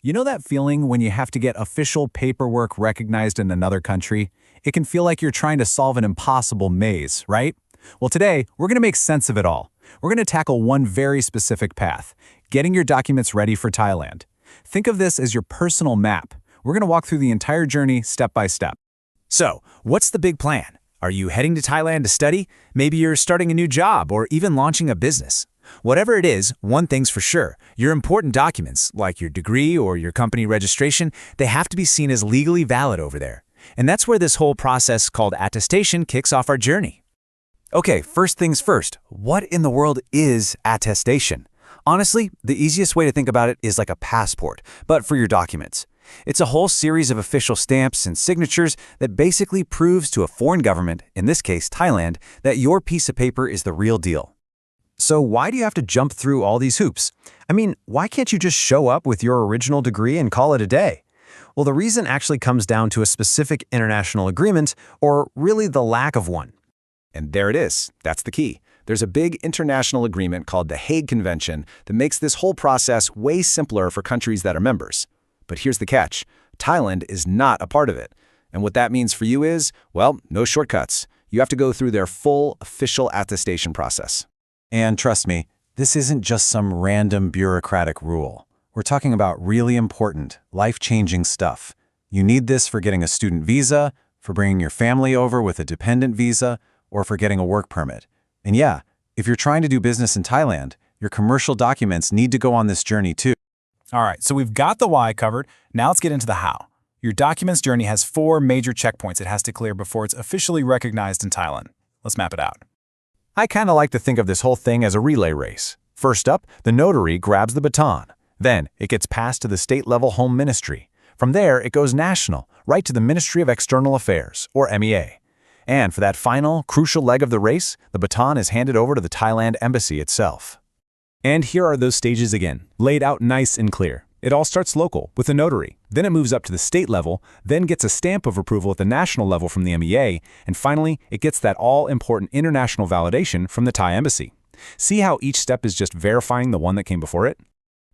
You know that feeling when you have to get official paperwork recognized in another country? It can feel like you're trying to solve an impossible maze, right? Well, today, we're going to make sense of it all. We're going to tackle one very specific path, getting your documents ready for Thailand. Think of this as your personal map. We're going to walk through the entire journey step by step. So, what's the big plan? Are you heading to Thailand to study? Maybe you're starting a new job or even launching a business. Whatever it is, one thing's for sure. Your important documents, like your degree or your company registration, they have to be seen as legally valid over there. And that's where this whole process called attestation kicks off our journey. Okay, first things first, what in the world is attestation? Honestly, the easiest way to think about it is like a passport, but for your documents. It's a whole series of official stamps and signatures that basically proves to a foreign government, in this case Thailand, that your piece of paper is the real deal. So why do you have to jump through all these hoops? I mean, why can't you just show up with your original degree and call it a day? Well, the reason actually comes down to a specific international agreement, or really the lack of one. And there it is. That's the key. There's a big international agreement called the Hague Convention that makes this whole process way simpler for countries that are members. But here's the catch. Thailand is not a part of it. And what that means for you is, well, no shortcuts. You have to go through their full official attestation process. And trust me, this isn't just some random bureaucratic rule. We're talking about really important, life-changing stuff. You need this for getting a student visa, for bringing your family over with a dependent visa, or for getting a work permit. And yeah, if you're trying to do business in Thailand, your commercial documents need to go on this journey too. All right, so we've got the why covered. Now let's get into the how. Your documents journey has 4 major checkpoints it has to clear before it's officially recognized in Thailand. Let's map it out. I kind of like to think of this whole thing as a relay race. First up, the notary grabs the baton. Then, it gets passed to the state-level home ministry. From there, it goes national, right to the Ministry of External Affairs, or MEA. And for that final, crucial leg of the race, the baton is handed over to the Thailand Embassy itself. And here are those stages again, laid out nice and clear. It all starts local, with a notary. Then it moves up to the state level, then gets a stamp of approval at the national level from the MEA, and finally, it gets that all-important international validation from the Thai Embassy. See how each step is just verifying the one that came before it?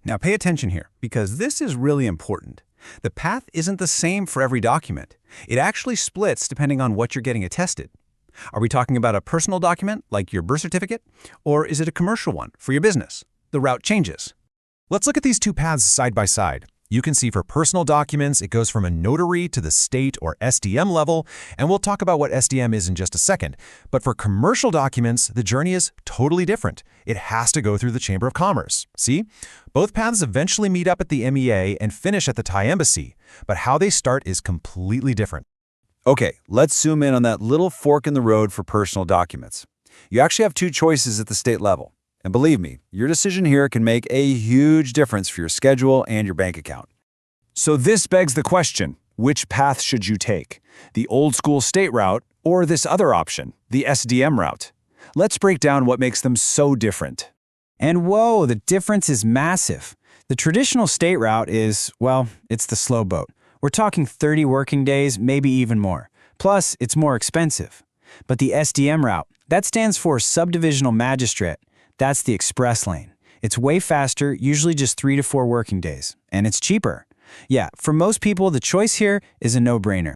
Now pay attention here, because this is really important. The path isn't the same for every document. It actually splits depending on what you're getting attested. Are we talking about a personal document, like your birth certificate? Or is it a commercial one for your business? The route changes. Let's look at these two paths side by side. You can see for personal documents, it goes from a notary to the state or SDM level, and we'll talk about what SDM is in just a second. But for commercial documents, the journey is totally different. It has to go through the Chamber of Commerce. See? Both paths eventually meet up at the MEA and finish at the Thai Embassy, but how they start is completely different. Okay, let's zoom in on that little fork in the road for personal documents. You actually have 2 choices at the state level. And believe me, your decision here can make a huge difference for your schedule and your bank account. So this begs the question, which path should you take? The old school state route or this other option, the SDM route? Let's break down what makes them so different. And whoa, the difference is massive. The traditional state route is, well, it's the slow boat. We're talking 30 working days, maybe even more. Plus, it's more expensive. But the SDM route, that stands for Subdivisional Magistrate. That's the express lane. It's way faster, usually just 3 to 4 working days. And it's cheaper. Yeah, for most people, the choice here is a no-brainer.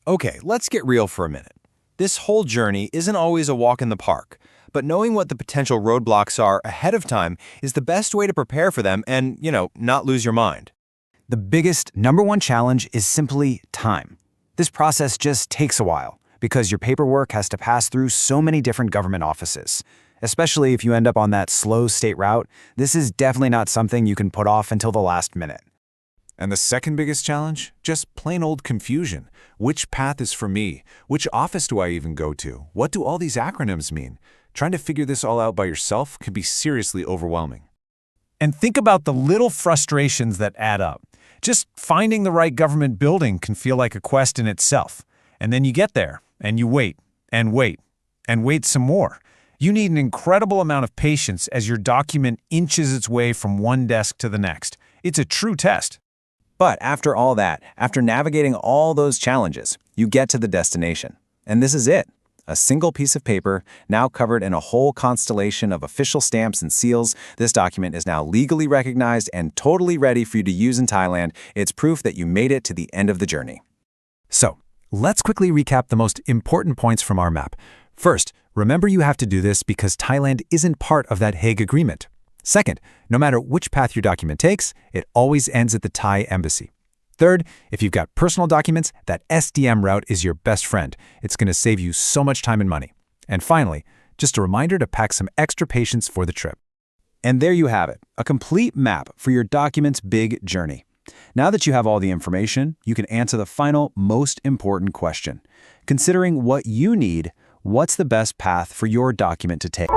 Okay, let's get real for a minute. This whole journey isn't always a walk in the park, but knowing what the potential roadblocks are ahead of time is the best way to prepare for them and, not lose your mind. The biggest, number one challenge is simply time. This process just takes a while because your paperwork has to pass through so many different government offices. Especially if you end up on that slow state route, this is definitely not something you can put off until the last minute. And the second biggest challenge? Just plain old confusion. Which path is for me? Which office do I even go to? What do all these acronyms mean? Trying to figure this all out by yourself can be seriously overwhelming. And think about the little frustrations that add up. Just finding the right government building can feel like a quest in itself. And then you get there, and you wait, and wait, and wait some more. You need an incredible amount of patience as your document inches its way from one desk to the next. It's a true test. But after all that, after navigating all those challenges, you get to the destination. And this is it, A single piece of paper, now covered in a whole constellation of official stamps and seals. This document is now legally recognized and totally ready for you to use in Thailand. It's proof that you made it to the end of the journey. So, let's quickly recap the most important points from our map. First, remember you have to do this because Thailand isn't part of that Hague Agreement. Second, no matter which path your document takes, it always ends at the Thai embassy. Third, if you've got personal documents, that SDM route is your best friend. It's going to save you so much time and money. And finally, just a reminder to pack some extra patience for the trip. And there you have it, a complete map for your document's big journey. Now that you have all the information, you can answer the final, most important question. Considering what you need, what's the best path for your document to take?